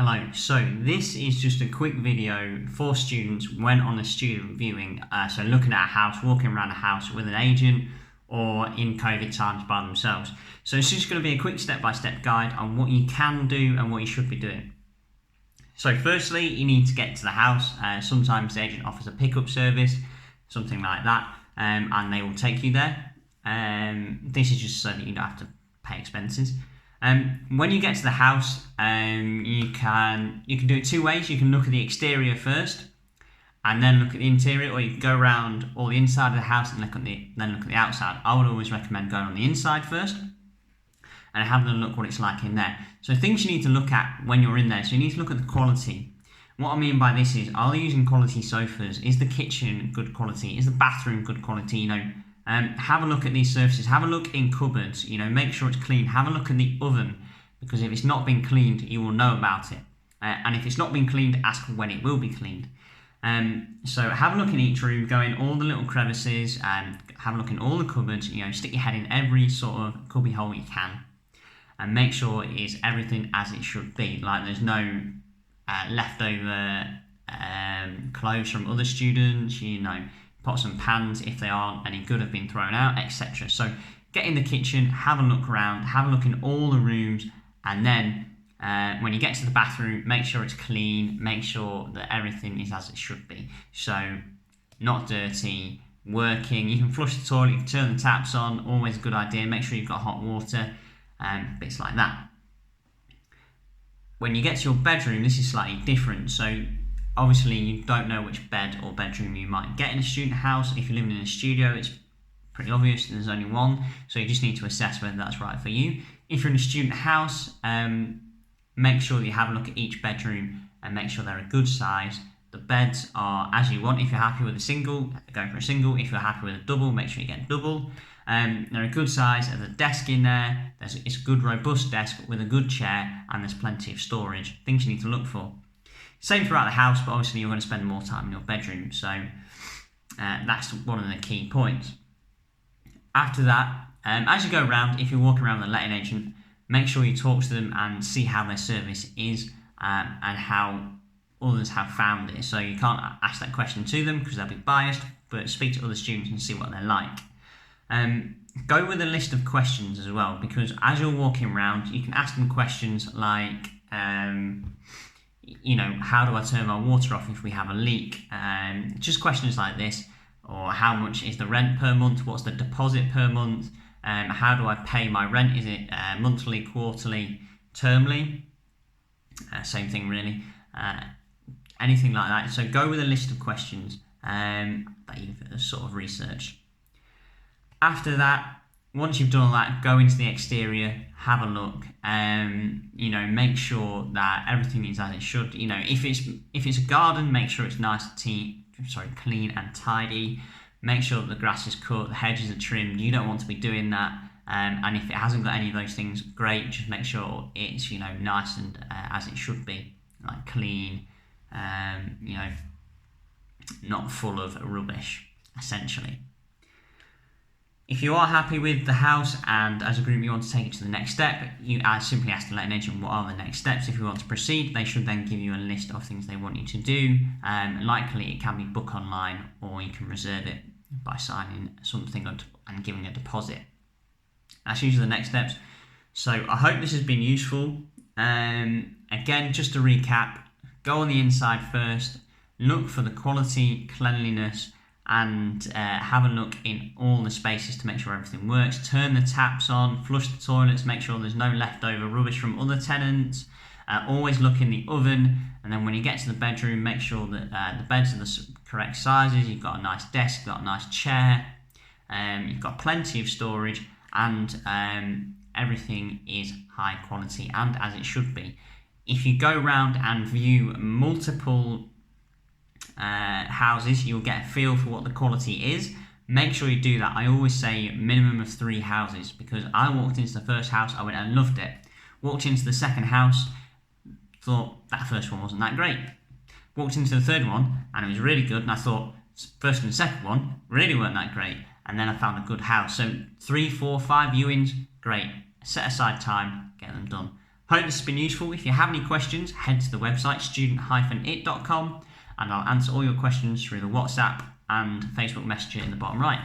Hello, so this is just a quick video for students when on a student viewing, so looking at a house, walking around a house with an agent or in COVID times by themselves. So it's just going to be a quick step-by-step guide on what you can do and what you should be doing. So firstly, you need to get to the house. Sometimes the agent offers a pickup service, something like that, and they will take you there. This is just so that you don't have to pay expenses. When you get to the house, you can do it two ways. You can look at the exterior first, and then look at the interior, or you can go around all the inside of the house and then look at the outside. I would always recommend going on the inside first and having a look what it's like in there. So things you need to look at when you're in there. So you need to look at the quality. What I mean by this is, are they using quality sofas? Is the kitchen good quality? Is the bathroom good quality? Have a look at these surfaces. Have a look in cupboards. Make sure it's clean. Have a look at the oven, because if it's not been cleaned, you will know about it. And if it's not been cleaned, ask when it will be cleaned. So have a look in each room. Go in all the little crevices and have a look in all the cupboards. Stick your head in every sort of cubby hole you can, and make sure it is everything as it should be. Like there's no leftover clothes from other students. Pots and pans, if they aren't any good, have been thrown out, etc. So get in the kitchen, have a look around, have a look in all the rooms, and then when you get to the bathroom, make sure it's clean, make sure that everything is as it should be. So not dirty, working. You can flush the toilet, you can turn the taps on, always a good idea. Make sure you've got hot water, bits like that. When you get to your bedroom, this is slightly different. So obviously, you don't know which bed or bedroom you might get in a student house. If you're living in a studio, it's pretty obvious there's only one, so you just need to assess whether that's right for you. If you're in a student house, make sure that you have a look at each bedroom and make sure they're a good size. The beds are as you want. If you're happy with a single, go for a single. If you're happy with a double, make sure you get a double. They're a good size. There's a desk in there. It's a good, robust desk with a good chair, and there's plenty of storage. Things you need to look for. Same throughout the house, but obviously you're going to spend more time in your bedroom, so that's one of the key points. After that, as you go around, if you're walking around with a letting agent, make sure you talk to them and see how their service is and how others have found it. So you can't ask that question to them because they'll be biased, but speak to other students and see what they're like. Go with a list of questions as well, because as you're walking around, you can ask them questions like, how do I turn my water off if we have a leak? Just questions like this. Or how much is the rent per month? What's the deposit per month? How do I pay my rent? Is it monthly, quarterly, termly? Same thing really. Anything like that. So go with a list of questions that you've sort of researched. After that, once you've done all that, go into the exterior, have a look, make sure that everything is as it should. If it's a garden, make sure it's clean and tidy. Make sure that the grass is cut, the hedges are trimmed. You don't want to be doing that. And if it hasn't got any of those things, great. Just make sure it's nice and as it should be, like clean, not full of rubbish, essentially. If you are happy with the house and as a group you want to take it to the next step, you simply ask the letting agent what are the next steps. If you want to proceed, they should then give you a list of things they want you to do. Likely it can be book online, or you can reserve it by signing something and giving a deposit. That's usually the next steps. So I hope this has been useful. Again, just to recap, go on the inside first, look for the quality, cleanliness, and have a look in all the spaces to make sure everything works. Turn the taps on, flush the toilets, make sure there's no leftover rubbish from other tenants. Always look in the oven, and then when you get to the bedroom, make sure that the beds are the correct sizes. You've got a nice desk, you've got a nice chair, you've got plenty of storage, and everything is high quality and as it should be. If you go around and view multiple houses, you'll get a feel for what the quality is. Make sure you do that. I always say minimum of 3 houses, because I walked into the first house, I went and loved it. Walked into the second house, thought that first one wasn't that great. Walked into the third one and it was really good, and I thought first and second one really weren't that great, and then I found a good house. So 3, 4, 5 viewings, great. Set aside time, get them done. Hope this has been useful. If you have any questions, head to the website student-it.com and I'll answer all your questions through the WhatsApp and Facebook Messenger in the bottom right.